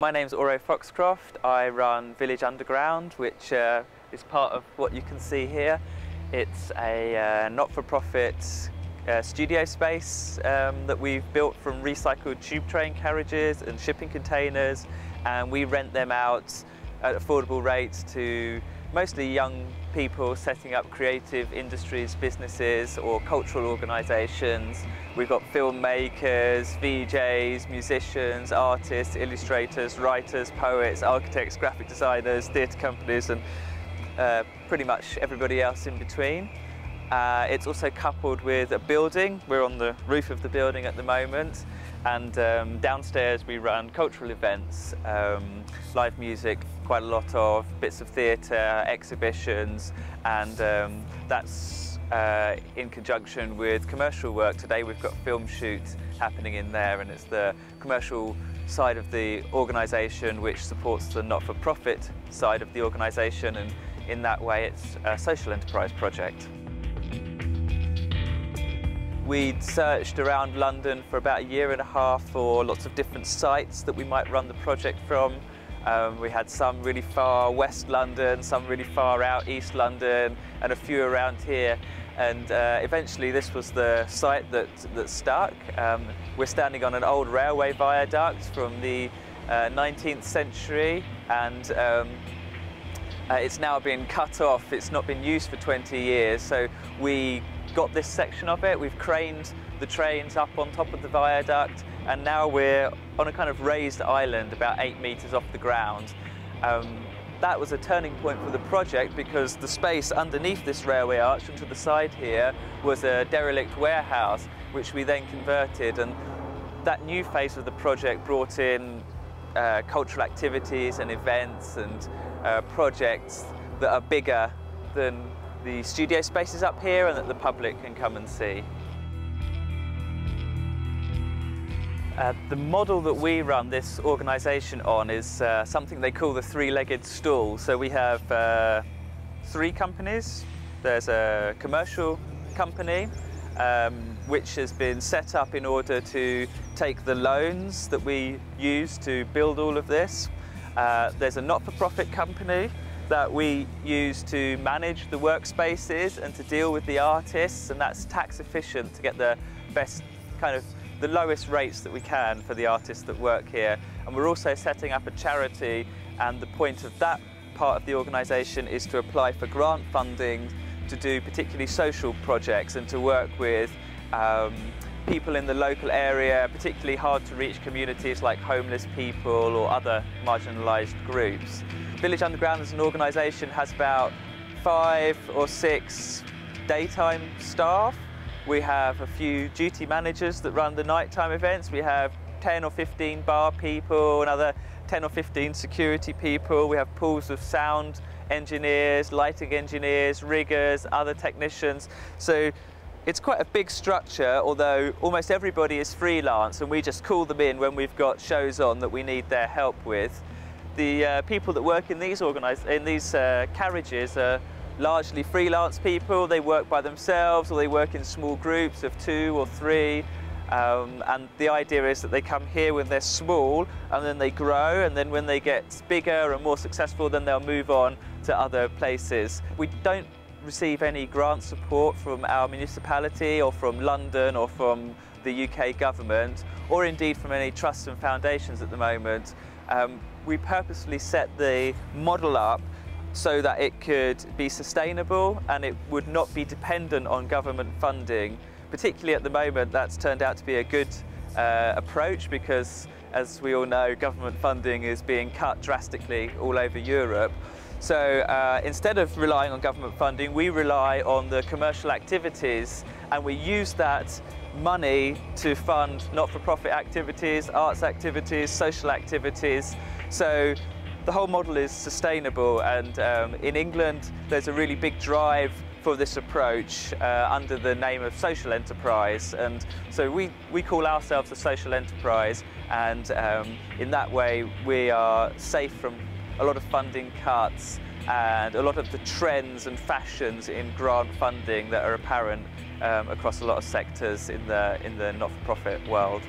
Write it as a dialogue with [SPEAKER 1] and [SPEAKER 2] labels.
[SPEAKER 1] My name's Auro Foxcroft. I run Village Underground, which is part of what you can see here. It's a not-for-profit studio space that we've built from recycled tube train carriages and shipping containers, and we rent them out at affordable rates to mostly young people setting up creative industries, businesses or cultural organisations. We've got filmmakers, VJs, musicians, artists, illustrators, writers, poets, architects, graphic designers, theatre companies and pretty much everybody else in between. It's also coupled with a building. We're on the roof of the building at the moment, and downstairs we run cultural events, live music, quite a lot of bits of theatre, exhibitions, and that's in conjunction with commercial work. Today we've got a film shoot happening in there, and it's the commercial side of the organisation which supports the not-for-profit side of the organisation, and in that way it's a social enterprise project. We'd searched around London for about a year and a half for lots of different sites that we might run the project from. We had some really far West London, some really far out East London, and a few around here. And eventually this was the site that stuck. We're standing on an old railway viaduct from the 19th century, and it's now been cut off. It's not been used for 20 years, so we got this section of it. We've craned the trains up on top of the viaduct, and now we're on a kind of raised island about 8 metres off the ground. That was a turning point for the project because the space underneath this railway arch and to the side here was a derelict warehouse, which we then converted, and that new phase of the project brought in cultural activities and events and projects that are bigger than the studio spaces up here and that the public can come and see. The model that we run this organisation on is something they call the three-legged stool. So we have 3 companies. There's a commercial company which has been set up in order to take the loans that we use to build all of this. There's a not-for-profit company that we use to manage the workspaces and to deal with the artists, and that's tax efficient to get the best the lowest rates that we can for the artists that work here. And we're also setting up a charity, and the point of that part of the organisation is to apply for grant funding to do particularly social projects and to work with people in the local area, particularly hard to reach communities like homeless people or other marginalised groups. Village Underground as an organisation has about 5 or 6 daytime staff. We have a few duty managers that run the nighttime events. We have 10 or 15 bar people, another 10 or 15 security people. We have pools of sound engineers, lighting engineers, riggers, other technicians. So it's quite a big structure, although almost everybody is freelance, and we just call them in when we've got shows on that we need their help with. The people that work in these carriages are largely freelance people. They work by themselves or they work in small groups of 2 or 3. And the idea is that they come here when they're small and then they grow, and then when they get bigger and more successful, then they'll move on to other places. We don't receive any grant support from our municipality or from London or from the UK government, or indeed from any trusts and foundations at the moment. We purposely set the model up so that it could be sustainable and it would not be dependent on government funding. Particularly at the moment, that's turned out to be a good approach because, as we all know, government funding is being cut drastically all over Europe. So instead of relying on government funding, we rely on the commercial activities, and we use that money to fund not-for-profit activities, arts activities, social activities. So the whole model is sustainable, and in England there's a really big drive for this approach under the name of social enterprise, and so we call ourselves a social enterprise, and in that way we are safe from a lot of funding cuts and a lot of the trends and fashions in grant funding that are apparent across a lot of sectors in the not-for-profit world.